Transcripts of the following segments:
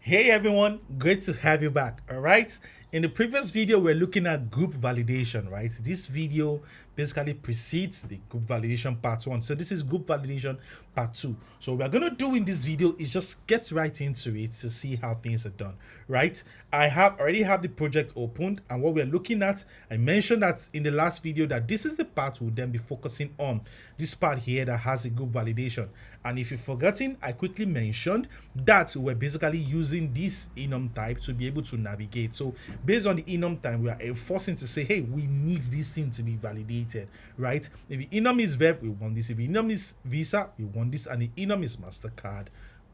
Hey everyone, great to have you back. All right. In the previous video, we're looking at group validation, right? This video basically precedes the group validation part 1. So this is group validation part 2. So what we're going to do in this video is just get right into it to see how things are done, right? I have already have the project opened, and what we're looking at, I mentioned that in the last video that this is the part we'll then be focusing on. This part here that has a group validation. And if you've forgotten, I quickly mentioned that we're basically using this enum type to be able to navigate. So based on the enum type, we are enforcing to say, hey, we need this thing to be validated, right? If the enum is verb, we want this. If the enum is visa, we want this. And the enum is MasterCard,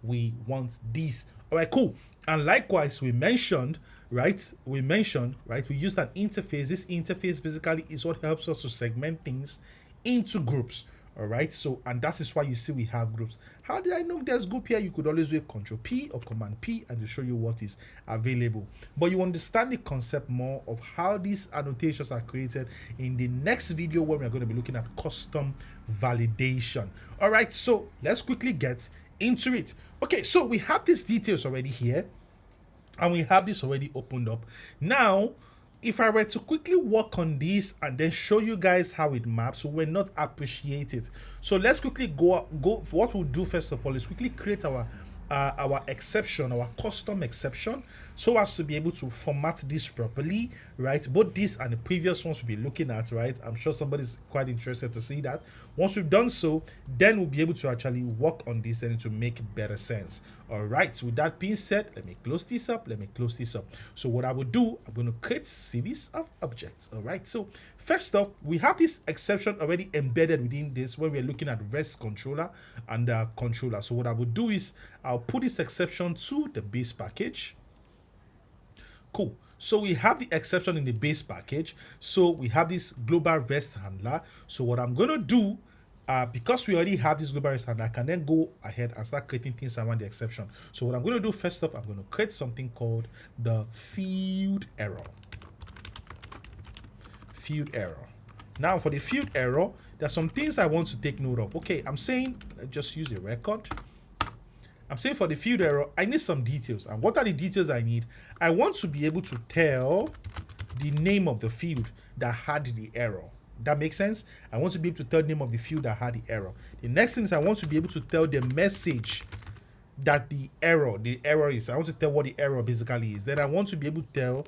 we want this. All right, cool. And likewise, we mentioned, right? We used an interface. This interface basically is what helps us to segment things into groups. All right, so and that is why you see we have groups. How did I know there's group here? You could always do a Control P or Command P and to show you what is available. But you understand the concept more of how these annotations are created in the next video when we're going to be looking at custom validation. All right, so let's quickly get into it. Okay, so we have these details already here, and we have this already opened up. Now, if I were to quickly work on this and then show you guys how it maps, we will not appreciate it. So let's quickly go. What we'll do first of all is quickly create our exception, our custom exception, so as to be able to format this properly, right? Both this and the previous ones we'll be looking at, right? I'm sure somebody's quite interested to see that. Once we've done so, then we'll be able to actually work on this and to make better sense. All right, with that being said, let me close this up. So what I will do, I'm going to create series of objects. All right, so first off, we have this exception already embedded within this when we're looking at REST controller and controller. So what I will do is I'll put this exception to the base package. Cool. So we have the exception in the base package. So we have this global REST handler. So what I'm going to do, because we already have this global REST handler, I can then go ahead and start creating things around the exception. So what I'm going to do first up, I'm going to create something called the field error. Field error. Now for the field error, there's some things I want to take note of. Okay, I'm saying, let's just use a record. I'm saying for the field error, I need some details. And what are the details I need? I want to be able to tell the name of the field that had the error. That makes sense? I want to be able to tell the name of the field that had the error. The next thing is I want to be able to tell the message that the error is. I want to tell what the error basically is. Then I want to be able to tell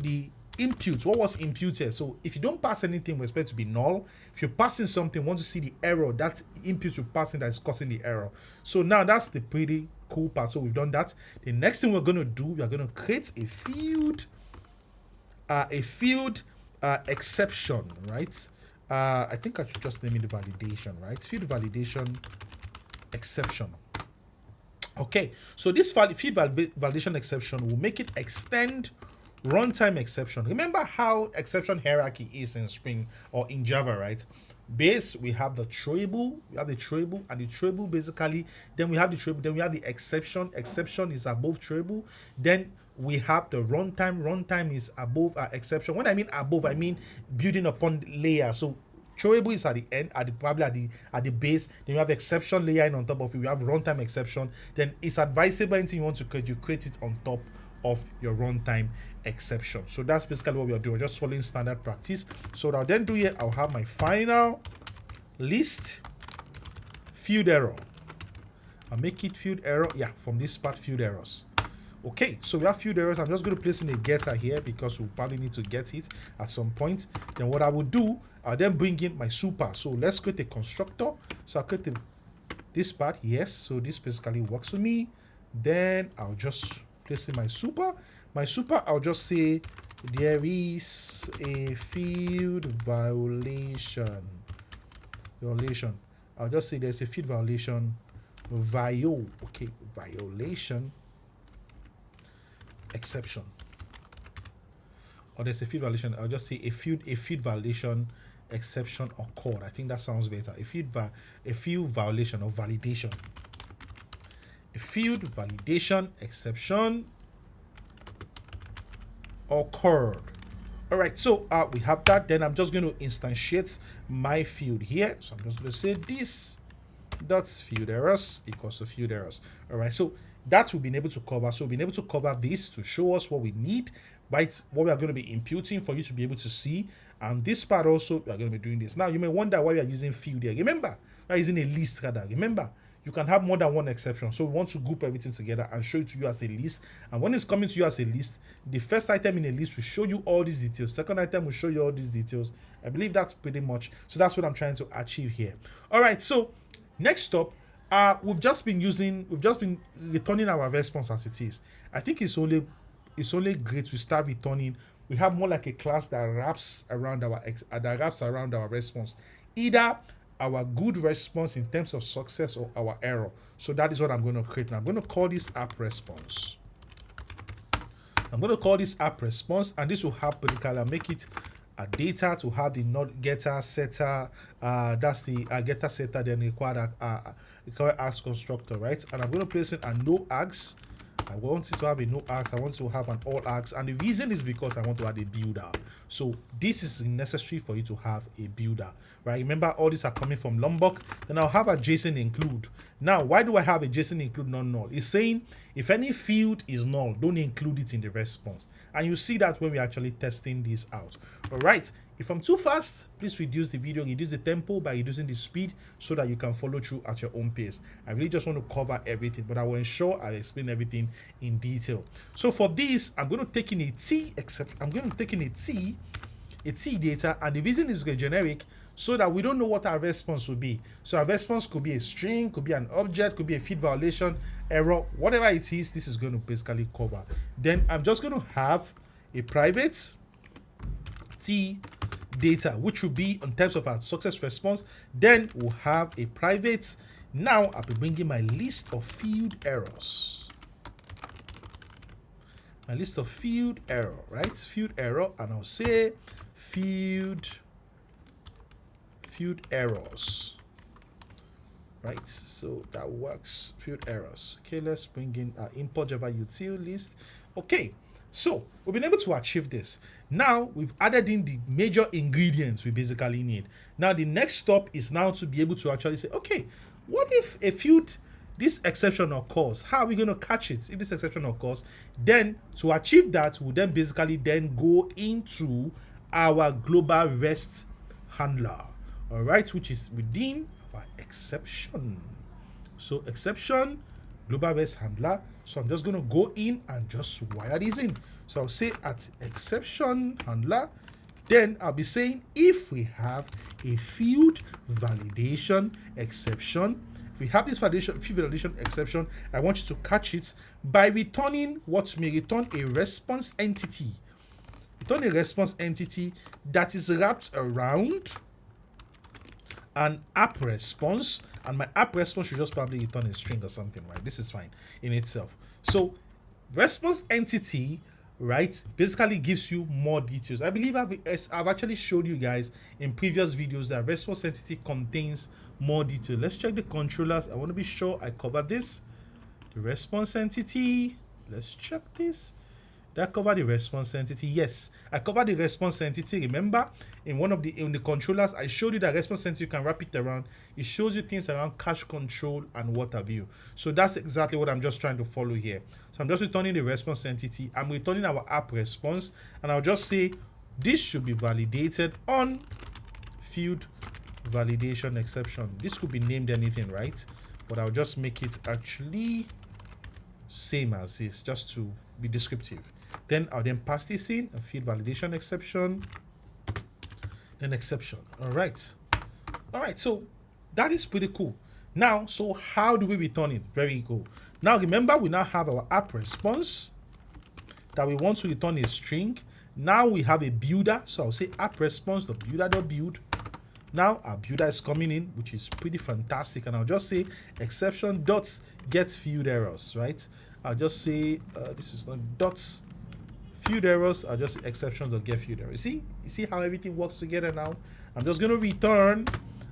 the input, what was imputed. So if you don't pass anything, we expect to be null. If you're passing something, want to see the error, that input you're passing that is causing the error. So now that's the pretty cool part. So we've done that. The next thing we're going to do, we are going to create a field exception, right? I think I should just name it the validation, right? Field validation exception. Okay, so this field validation exception will make it extend runtime exception. Remember how exception hierarchy is in Spring or in Java, right? Base, we have the throwable, and the throwable basically, then we have the throwable, then we have the exception. Exception is above throwable. Then we have the runtime. Runtime is above our exception. When I mean above, I mean building upon layer. So throwable is at the end, probably at the base. Then you have the exception layer on top of it. We have runtime exception. Then it's advisable anything you want to create, you create it on top of your runtime exception. So that's basically what we are doing, just following standard practice. So what I'll then do here, I'll have my final list field error. I'll make it field error. Yeah, from this part, field errors. Okay, so we have field errors. I'm just going to place in a getter here because we'll probably need to get it at some point. Then what I will do, I'll then bring in my super. So let's create a constructor. So I'll create this part. Yes, so this basically works for me. Then I'll just place in my super. I'll just say there is a field violation. I'll just say there's a field violation. Violation exception. Or there's a field violation. I'll just say a field violation exception occurred. I think that sounds better. A field violation or validation. A field validation exception occurred. All right, so we have that. Then I'm just going to instantiate my field here. So I'm just going to say this dot field errors equals to field errors. All right, so that we've been able to cover. So we've been able to cover this to show us what we need, right? What we are going to be imputing for you to be able to see. And this part also, we are going to be doing this. Now, you may wonder why we are using field here. Remember, we are using a list rather. Remember, you can have more than one exception. So we want to group everything together and show it to you as a list. And when it's coming to you as a list, the first item in a list will show you all these details. Second item will show you all these details. I believe that's pretty much. So that's what I'm trying to achieve here. All right. So next up, we've just been returning our response as it is. I think it's only great to start returning. We have more like a class that wraps around our response, either our good response in terms of success or our error. So that is what I'm going to create now. I'm going to call this app response. And this will have particular make it a data to have the not getter setter. That's the getter setter. Then require ask constructor, right? And I'm going to place in a no ask. I want it to have a no ask. I want to have an all ask, and the reason is because I want to add a builder. So this is necessary for you to have a builder, right? Remember, all these are coming from Lombok. Then I'll have a JSON include. Now, why do I have a JSON include non-null? It's saying if any field is null, don't include it in the response. And you see that when we're actually testing this out. All right. If I'm too fast, please reduce the video, reduce the tempo by reducing the speed so that you can follow through at your own pace. I really just want to cover everything, but I will ensure I explain everything in detail. So for this, I'm going to take in a T data, and the reason is generic so that we don't know what our response will be. So our response could be a string, could be an object, could be a field violation, error, whatever it is, this is going to basically cover. Then I'm just going to have a private T data, which will be in terms of our success response. Then we'll have a private. Now I'll be bringing my list of field errors. My list of field error, right? Field error, and I'll say field errors, right? So that works. Field errors. Okay, let's bring in our import Java util list. Okay. So we've been able to achieve this. Now we've added in the major ingredients we basically need. Now the next step is now to be able to actually say, okay, what if this exception occurs? How are we going to catch it if this exception occurs? Then to achieve that, we'll then basically then go into our global REST handler, all right, which is within our exception. So exception, global REST handler. So I'm just going to go in and just wire this in. So I'll say at exception handler, then I'll be saying if we have a field validation exception, if we have this field validation exception, I want you to catch it by returning what may return a response entity. Return a response entity that is wrapped around an app response, and my app response should just probably return a string or something, right? This is fine in itself. So response entity, right, basically gives you more details. I believe I've actually showed you guys in previous videos that response entity contains more detail. Let's check the controllers. I want to be sure I cover this. The response entity, let's check this. Did I cover the response entity? Yes, I covered the response entity. Remember, in the controllers, I showed you that response entity, you can wrap it around. It shows you things around cache control and what have you. So that's exactly what I'm just trying to follow here. So I'm just returning the response entity. I'm returning our app response, and I'll just say this should be validated on field validation exception. This could be named anything, right? But I'll just make it actually same as this, just to be descriptive. Then I'll then pass this in a field validation exception, then exception. All right. So that is pretty cool. Now, so how do we return it? Very cool. Now remember, we now have our app response that we want to return a string. Now we have a builder. So I'll say app response the builder.build. Now our builder is coming in, which is pretty fantastic. And I'll just say exception dots get field errors, right? I'll just say this is not dots field errors. I'll just say exceptions that get field errors. You see how everything works together now? I'm just going to return.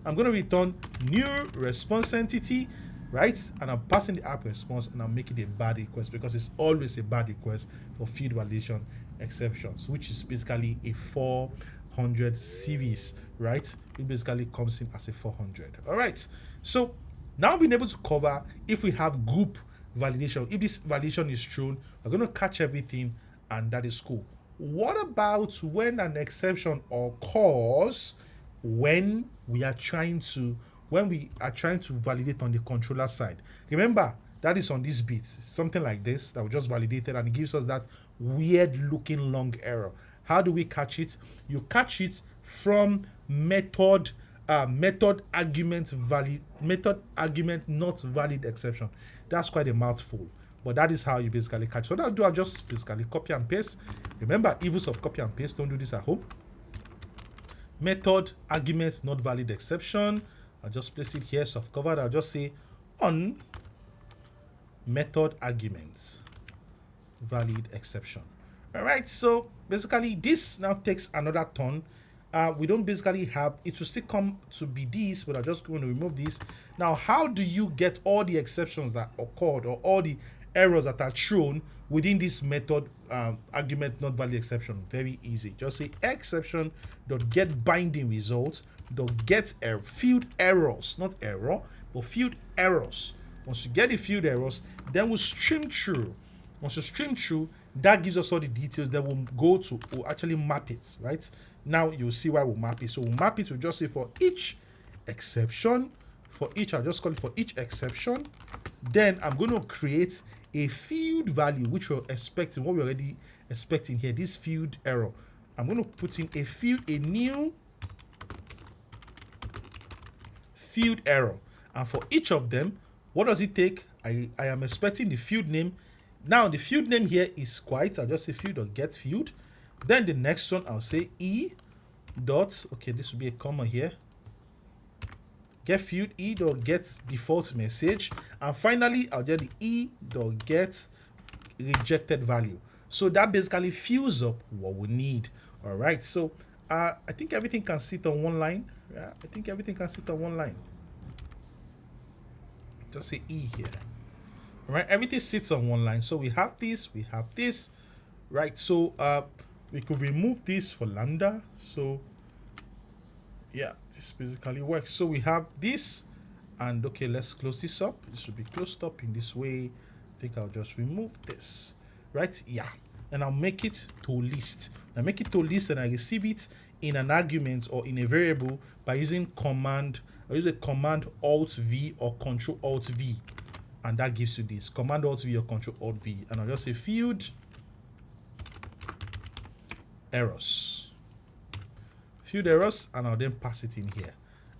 I'm going to return new response entity, right? And I'm passing the app response, and I'm making a bad request because it's always a bad request for field validation exceptions, which is basically a 400 series, right? It basically comes in as a 400. All right. So now being able to cover if we have group validation. If this validation is true, we're going to catch everything, and that is cool. What about when an exception occurs when we are trying to validate on the controller side? Remember, that is on this bit, something like this that we just validated, and it gives us that weird looking long error. How do we catch it? You catch it from method argument not valid exception. That's quite a mouthful, but that is how you basically catch. So what I'll do, I'll just basically copy and paste. Remember, evils of copy and paste. Don't do this at home. Method argument not valid exception. I'll just place it here. So I've covered. I'll just say on method arguments valid exception. All right, so basically this now takes another turn. We don't basically have it will still come to be this, but I'm just going to remove this. Now, how do you get all the exceptions that occurred or all the errors that are thrown within this method argument not valid exception? Very easy. Just say exception dot get binding results dot get field errors, not error, but field errors. Once you get the field errors, then we'll stream through. Once you stream through, that gives us all the details that we'll go to. We'll actually map it, right? Now you'll see why we'll map it. So we'll map it. We'll just say for each exception, I'll just call it for each exception. Then I'm going to create a field value, which we're expecting, what we're already expecting here, this field error. I'm going to put in a new field error. And for each of them, what does it take? I am expecting the field name. Now the field name here is quiet. I'll just say field or get field. Then the next one, I'll say e dot, okay, this will be a comma here. Get field e dot get default message. And finally, I'll get the e dot get rejected value. So that basically fills up what we need. All right. So I think everything can sit on one line. Yeah, I think everything can sit on one line. Just say e here. All right, everything sits on one line. So we have this, right? So we could remove this for lambda. So yeah, this basically works. So we have this, and okay, let's close this up. This will be closed up in this way. I think I'll just remove this, right? Yeah, and I'll make it to list. I make it to list, and I receive it in an argument or in a variable by using command. I use a command alt V or control alt V, and that gives you this command alt V or control alt V, and I'll just say field errors, and I'll then pass it in here,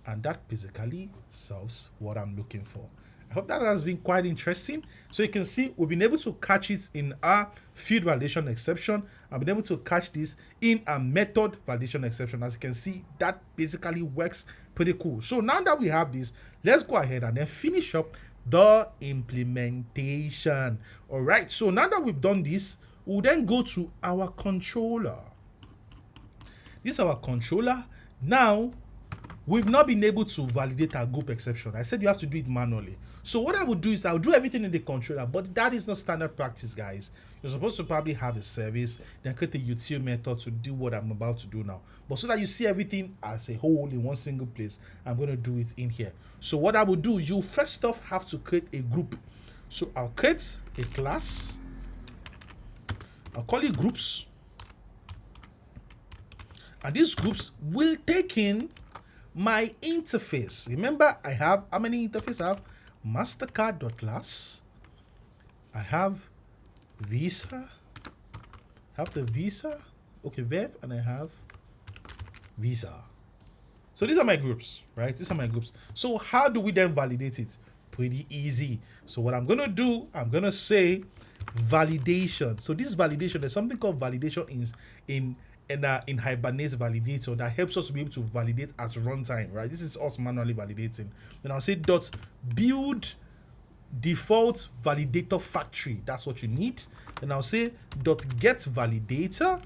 and that basically solves what I'm looking for. I hope that has been quite interesting. So you can see we've been able to catch it in our field validation exception. I've been able to catch this in a method validation exception. As you can see, that basically works pretty cool. So now that we have this, let's go ahead and then finish up the implementation. All right, so now that we've done this, we'll then go to our controller. This is our controller. Now we've not been able to validate our group exception. I said you have to do it manually. So what I would do is I'll do everything in the controller, but that is not standard practice, guys. You're supposed to probably have a service, then create a util method to do what I'm about to do now. But so that you see everything as a whole in one single place, I'm going to do it in here. So what I will do, you first off have to create a group. So I'll create a class. I'll call it groups. And these groups will take in my interface. Remember, I have how many interfaces? I have Mastercard.class. I have Visa. I have the Visa. Okay, Vev, and I have Visa. So these are my groups, right? These are my groups. So how do we then validate it? Pretty easy. So what I'm going to do, I'm going to say validation. So this validation, there's something called validation in Hibernate validator that helps us to be able to validate at runtime, right? This is us manually validating. Then I'll say dot build default validator factory. That's what you need. Then I'll say dot get validator,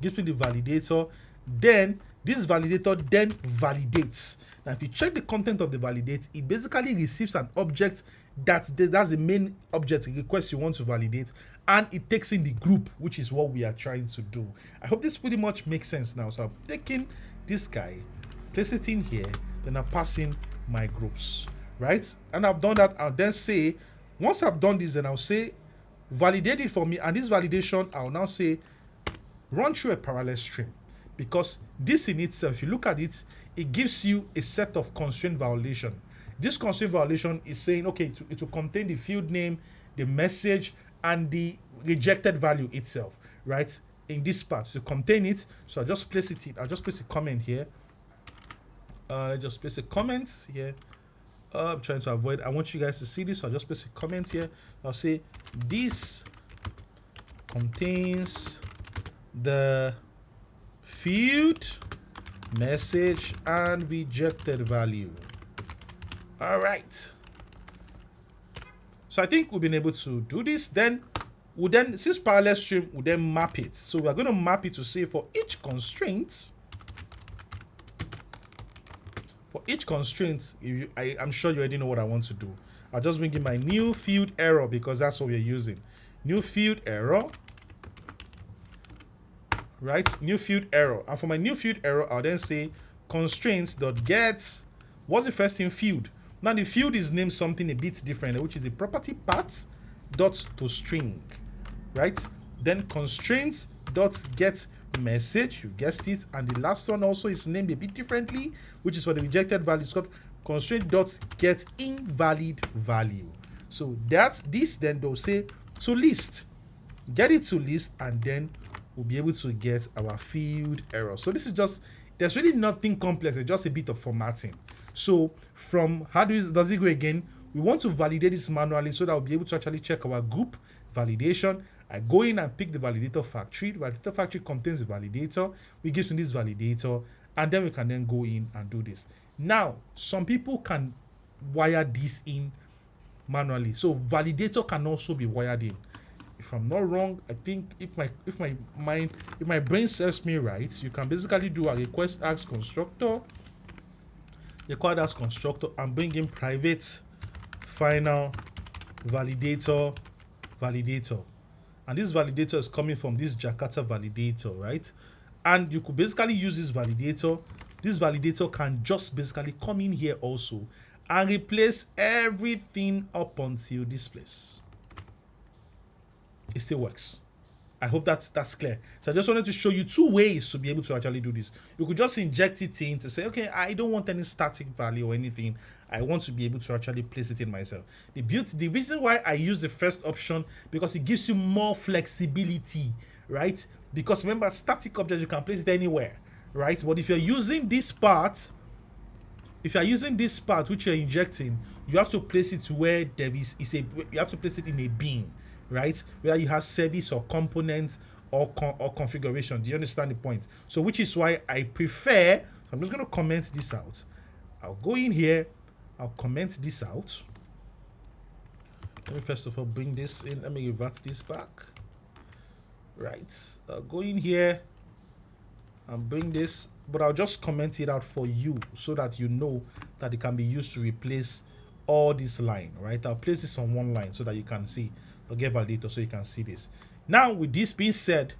gives me the validator. Then this validator then validates. Now, if you check the content of the validate, it basically receives an object that's the main object request you want to validate, and it takes in the group, which is what we are trying to do. I hope this pretty much makes sense now. So I'm taking this guy, place it in here, then I'm passing my groups, right? And I've done that. I'll then say Once I've done this, then I'll say validate it for me, and this validation I'll now say run through a parallel stream, because this in itself, if you look at it, it gives you a set of constraint violation. This constraint violation is saying, okay, it will contain the field name, the message, and the rejected value itself, right? In this part to contain it. So I'll just place it in, I'll just place a comment here. Just place a comment here. I'm trying to avoid, I want you guys to see this, so I'll just place a comment here. I'll say this contains the field, message, and rejected value. All right. So I think we've been able to do this. Then we'll then, since parallel stream, we'll then map it. So we're going to map it to say for each constraint, I'm sure you already know what I want to do. I'll just bring in my new field error, because that's what we're using. New field error. Right? New field error. And for my new field error, I'll then say constraints.get, what's the first thing? Field. Now the field is named something a bit different, which is the property path dot to string. Right? Then constraints dot get message, you guessed it, and the last one also is named a bit differently, which is for the rejected value. It's called constraint dot get invalid value. So that's this, then they'll say to list, get it to list, and then we'll be able to get our field error. So this is just, there's really nothing complex, it's just a bit of formatting. So from how does it go again? We want to validate this manually so that we'll be able to actually check our group validation. I go in and pick the validator factory. The validator factory contains the validator. We give to this validator, and then we can then go in and do this. Now, some people can wire this in manually. So validator can also be wired in. If I'm not wrong, I think if my brain serves me right, you can basically do a request ask constructor, and bring in private final validator. And this validator is coming from this Jakarta validator, right? And you could basically use this validator. This validator can just basically come in here also and replace everything up until this place. It still works. I hope that's clear. So I just wanted to show you two ways to be able to actually do this. You could just inject it in to say, okay, I don't want any static value or anything. I want to be able to actually place it in myself. The reason why I use the first option, because it gives you more flexibility, right? Because remember, static object, you can place it anywhere, right? But if you're using this part, which you're injecting, you have to place it where there is you have to place it in a bin, right? Where you have service or components or configuration. Do you understand the point? So which is why I prefer, I'm just going to comment this out. I'll go in here, I'll comment this out. Let me first of all bring this in. Let me revert this back. Right. I'll go in here and bring this, but I'll just comment it out for you so that you know that it can be used to replace all this line, right? I'll place this on one line so that you can see. I'll get validator so you can see this. Now, with this being said,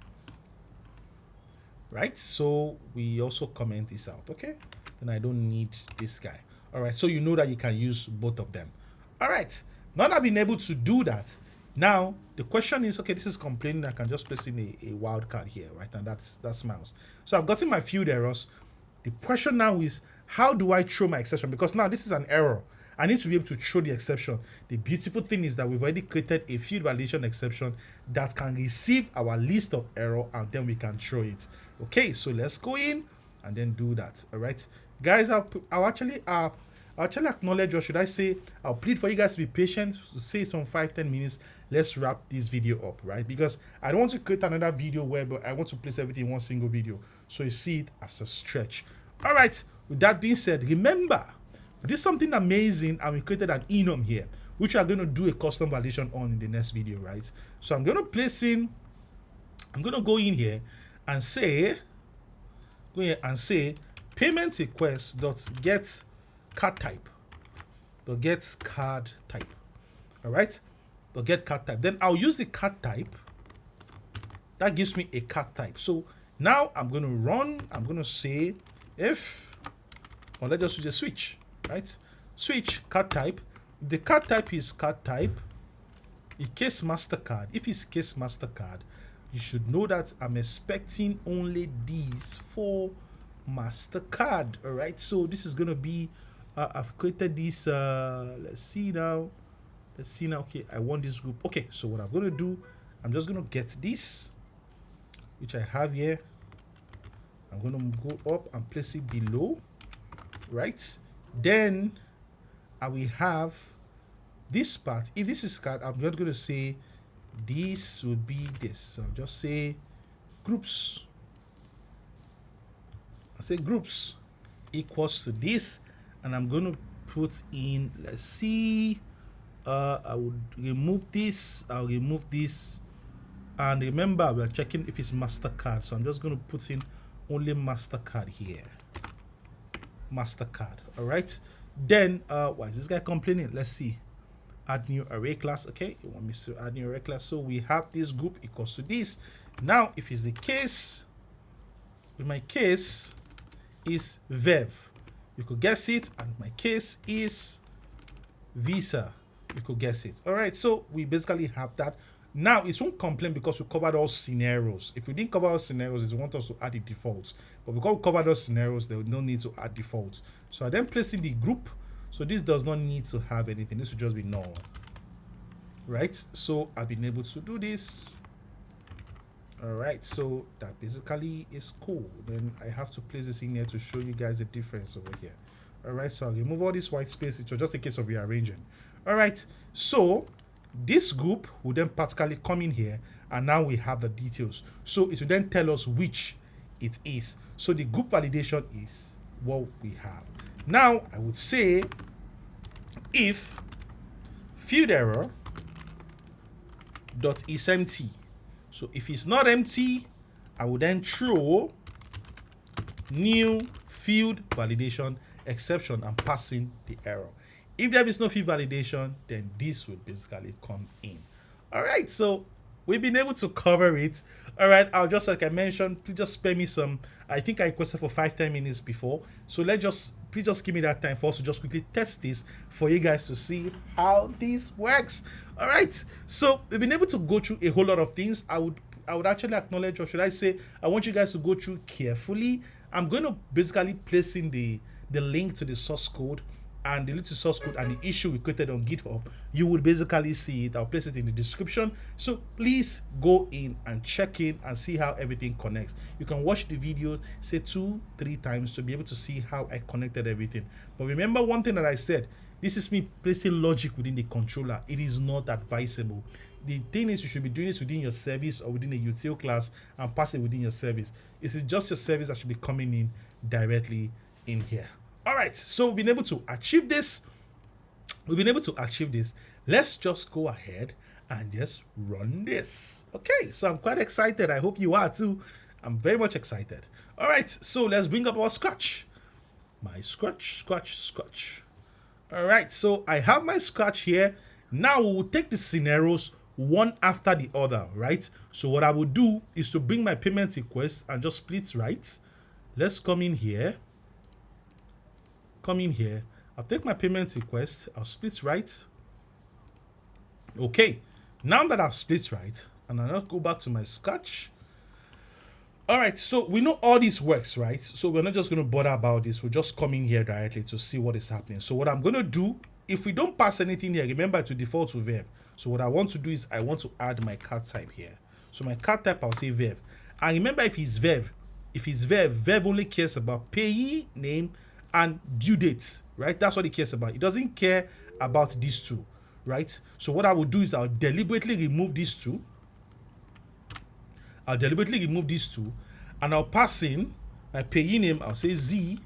right? So we also comment this out, okay? Then I don't need this guy. All right, so you know that you can use both of them. All right, now that I've been able to do that, now the question is, okay, this is complaining. I can just place in a wildcard here, right? And that's mouse. So I've gotten my field errors. The question now is, how do I throw my exception? Because now this is an error. I need to be able to throw the exception. The beautiful thing is that we've already created a field validation exception that can receive our list of error, and then we can throw it. Okay, so let's go in and then do that. All right, guys, I'll actually acknowledge, or should I say, I'll plead for you guys to be patient, to say some 5-10 minutes. Let's wrap this video up, right? Because I don't want to create another video where I want to place everything in one single video, so you see it as a stretch. All right, with that being said, remember, we did something amazing and we created an enum here, which we are going to do a custom validation on in the next video, right? So I'm going to go in here and say, payment request dot get card type. All right, the get card type. Then I'll use the card type. That gives me a card type. So now I'm going to run. I'm going to say if, or let's just use a switch, right? Switch card type. The card type is card type. a case MasterCard, if it's case MasterCard, you should know that I'm expecting only these for MasterCard. All right, so this is going to be, I've created this, let's see now. Okay, I want this group. Okay, so what I'm going to do, I'm just going to get this, which I have here. I'm going to go up and place it below, right? Then I will have this part. If this is card, I'm not going to say this would be this. So I'll just say groups. I say groups equals to this, and I'm going to put in, let's see, I would remove this, I'll remove this, and remember we're checking if it's MasterCard, so I'm just going to put in only MasterCard here. MasterCard. All right, then why is this guy complaining? Let's see. Add new array class. Okay, you want me to add new array class, so we have this group equals to this. Now if it's the case, if my case is Vev, you could guess it, and my case is Visa, you could guess it. All right, so we basically have that. Now it won't complain because we covered all scenarios. If we didn't cover all scenarios, it wants us to add the defaults, but because we covered all scenarios, there will no need to add defaults. So I then place in the group, so this does not need to have anything, this will just be null, right? So I've been able to do this. All right, so that basically is cool. Then I have to place this in here to show you guys the difference over here. All right, so I'll remove all this white space. It was just a case of rearranging. All right, so this group will then particularly come in here, and now we have the details. So it will then tell us which it is. So the group validation is what we have. Now I would say if field error dot is empty. So if it's not empty, I will then throw new field validation exception and pass in the error. If there is no field validation, then this will basically come in. All right, so we've been able to cover it. All right, I'll just, like I mentioned, please just spare me some. I think I requested for 5-10 minutes before, so please just give me that time for us to just quickly test this for you guys to see how this works. All right, so we've been able to go through a whole lot of things. I would actually acknowledge, or should I say, I want you guys to go through carefully. I'm going to basically place in the link to the source code and the little source code and the issue we created on GitHub. You will basically see it. I'll place it in the description. So please go in and check in and see how everything connects. You can watch the videos, say 2-3 times to be able to see how I connected everything. But remember one thing that I said, this is me placing logic within the controller. It is not advisable. The thing is, you should be doing this within your service or within a util class and pass it within your service. It's just your service that should be coming in directly in here. All right, so we've been able to achieve this. Let's just go ahead and just run this. Okay, so I'm quite excited. I hope you are too. I'm very much excited. All right, so let's bring up our Scratch. My Scratch. All right, so I have my Scratch here. Now we will take the scenarios one after the other, right? So what I will do is to bring my payment request and just split right. Let's come in here. I'll take my payment request, I'll split right. Okay, now that I've split right, and I'll go back to my Scratch. All right, so we know all this works, right? So we're not just going to bother about this. We'll just come in here directly to see what is happening. So what I'm going to do, if we don't pass anything here, remember to default to Vev. So what I want to do is I want to add my card type here. So my card type, I'll say Vev. And remember, if it's Vev, Vev only cares about payee name and due dates, right? That's what it cares about. It doesn't care about these two, right? So what I will do is I'll deliberately remove these two. And I'll pass in my payee name. I'll say Z,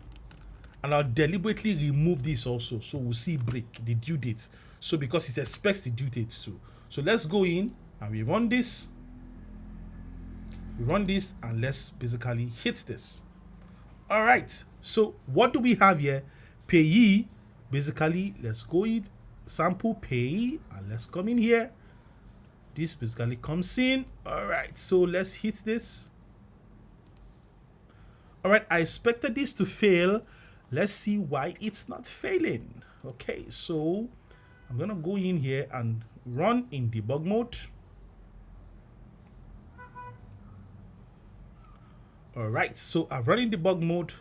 and I'll deliberately remove this also. So we'll see break the due dates. So because it expects the due dates too. So let's go in and we run this. And let's basically hit this. All right, so what do we have here? Payee, basically, let's go in, sample payee, and let's come in here. This basically comes in. All right, so let's hit this. All right, I expected this to fail. Let's see why it's not failing. Okay, so I'm gonna go in here and run in debug mode. All right, so I've run in debug mode.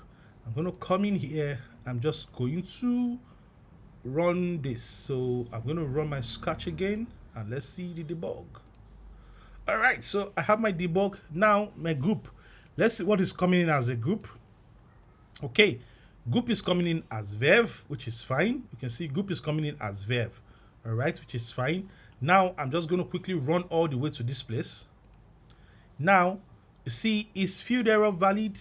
I'm going to come in here. I'm just going to run this. So I'm going to run my Scratch again, and let's see the debug. All right, so I have my debug. Now my group, let's see what is coming in as a group. Okay, group is coming in as Verve, which is fine. You can see group is coming in as Verve. All right, which is fine. Now I'm just going to quickly run all the way to this place. Now you see, is field error valid?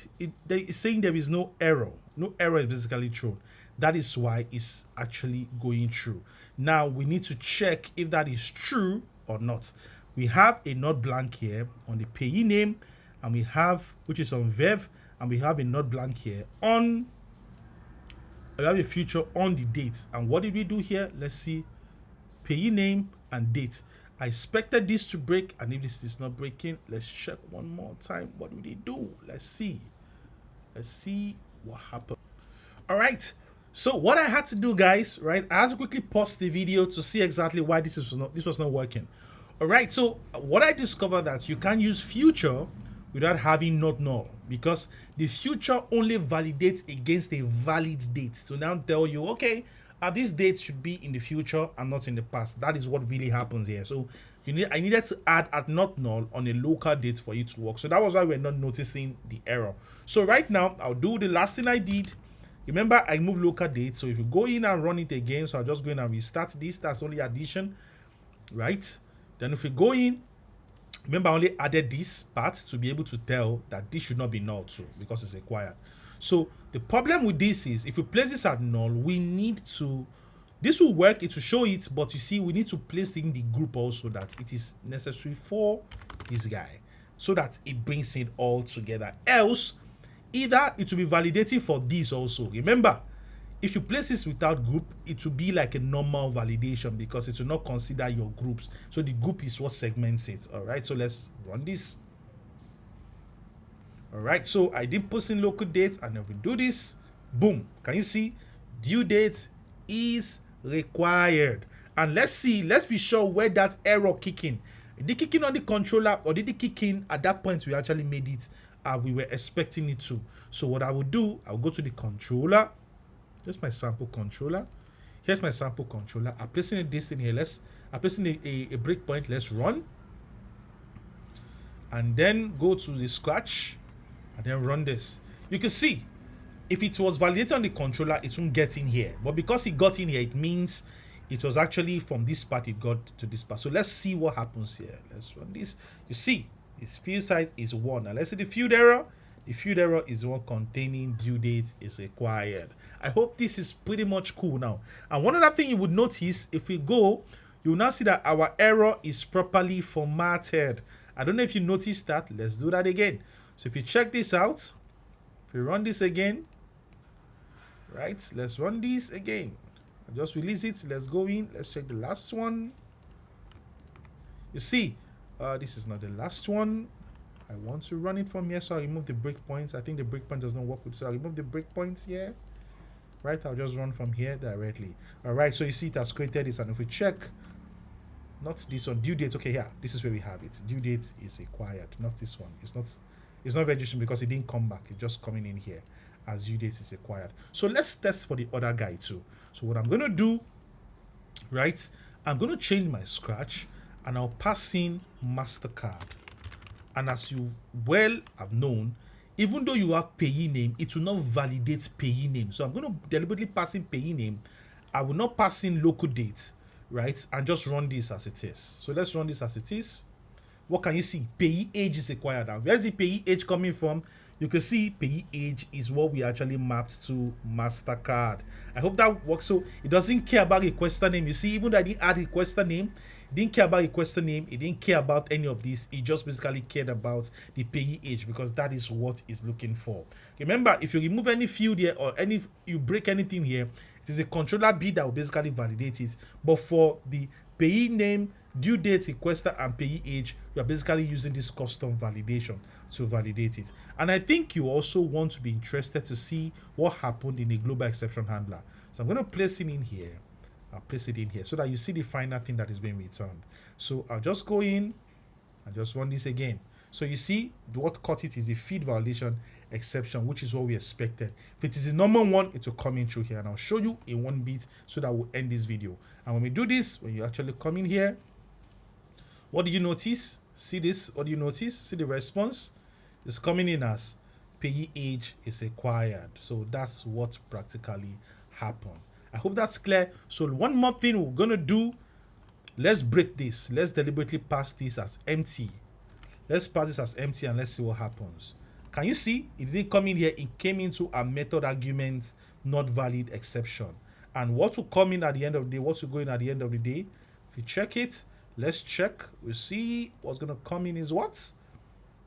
It's saying there is no error. No error is basically thrown. That is why it's actually going through. Now we need to check if that is true or not. We have a not blank here on the payee name, and we have, which is on Verve, and we have a not blank here on, we have a feature on the date. And what did we do here? Let's see, payee name and date. I expected this to break, and if this is not breaking, let's check one more time. What do they do? Let's see what happened. All right, so what I had to do, guys, right, I had to quickly pause the video to see exactly why this was not working. All right, so what I discovered that you can't use future without having not null, because the future only validates against a valid date to now tell you, okay, this date should be in the future and not in the past. That is what really happens here. So I needed to add at not null on a local date for it to work. So that was why we're not noticing the error. So right now I'll do the last thing I did. Remember, I moved local date. So if you go in and run it again, so I'll just go in and restart this. That's only addition, right? Then if we go in, remember I only added this part to be able to tell that this should not be null too, because it's required. So the problem with this is, if we place this at null, we need to, this will work, it will show it, but you see, we need to place it in the group also, that it is necessary for this guy, so that it brings it all together. Else, either it will be validating for this also. Remember, if you place this without group, it will be like a normal validation, because it will not consider your groups. So the group is what segments it. All right, so let's run this. All right, so I did post in local date, and then we do this, boom, can you see due date is required? And let's be sure where that error kick in. Did it kick in on the controller, or did it kick in at that point we actually made it we were expecting it to? So what I will do, I'll go to the controller. Here's my sample controller. Here's my sample controller. I'm placing this in here. I'm placing a breakpoint. Let's run, and then go to the Scratch, and then run this. You can see, if it was validated on the controller, it won't get in here. But because it got in here, it means it was actually from this part it got to this part. So let's see what happens here. Let's run this. You see, its field size is 1. Now let's see the field error. The field error is one containing due date is required. I hope this is pretty much cool now. And one other thing you would notice, if we go, you will now see that our error is properly formatted. I don't know if you noticed that. Let's do that again. So if you check this out, if we run this again, right, let's run this again. I'll just release it. Let's go in. Let's check the last one. You see, this is not the last one. I want to run it from here, so I remove the breakpoints. I think the breakpoint does not work with, so I remove the breakpoints here. Right, I'll just run from here directly. All right, so you see it has created this, and if we check, not this one, due date. Okay, yeah, this is where we have it. Due date is required, not this one. It's not registering because it didn't come back. It's just coming in here as due date is required. So let's test for the other guy too. So what I'm going to do, right, I'm going to change my Scratch, and I'll pass in MasterCard. And as you well have known, even though you have payee name, it will not validate payee name. So I'm going to deliberately pass in payee name. I will not pass in local date, right, and just run this as it is. So let's run this as it is. What can you see? Payee age is required. Now, where's the payee age coming from? You can see payee age is what we actually mapped to MasterCard. I hope that works. So it doesn't care about requester name. You see, even though I didn't add requester name, it didn't care about requester name. It didn't care about any of this. It just basically cared about the payee age, because that is what it's looking for. Remember, if you remove any field here, or you break anything here, it is a controller B that will basically validate it. But for the payee name, due date, requester, and payee age, you are basically using this custom validation to validate it. And I think you also want to be interested to see what happened in a global exception handler. So I'm going to place it in here. I'll place it in here so that you see the final thing that is being returned. So I'll just go in and just run this again. So you see what caught it is the feed violation exception, which is what we expected. If it is the number one, it will come in through here, and I'll show you in one bit so that we'll end this video. And when we do this, when you actually come in here, what do you notice? See this? What do you notice? See the response? It's coming in as payee age is acquired. So that's what practically happened. I hope that's clear. So one more thing we're gonna do, let's break this. Let's deliberately pass this as empty. Let's pass this as empty and let's see what happens. Can you see? It didn't come in here. It came into a method argument not valid exception. And what will come in at the end of the day, what will go in at the end of the day, if you check it, let's check. We'll see what's going to come in is what?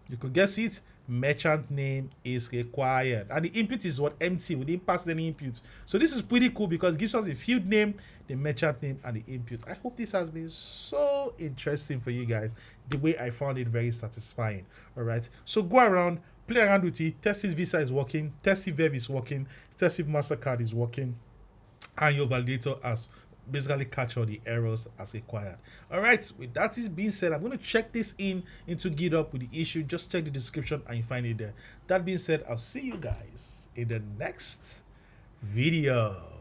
You could guess it. Merchant name is required. And the input is what? Empty. We didn't pass any input. So this is pretty cool because it gives us the field name, the merchant name, and the input. I hope this has been so interesting for you guys. The way I found it very satisfying. All right. So go around, play around with it. Test if Visa is working. Test if Verve is working. Test if MasterCard is working. And your validator has basically catch all the errors as required. All right, with that is being said, I'm going to check this into GitHub with the issue. Just check the description and you find it there. That being said, I'll see you guys in the next video.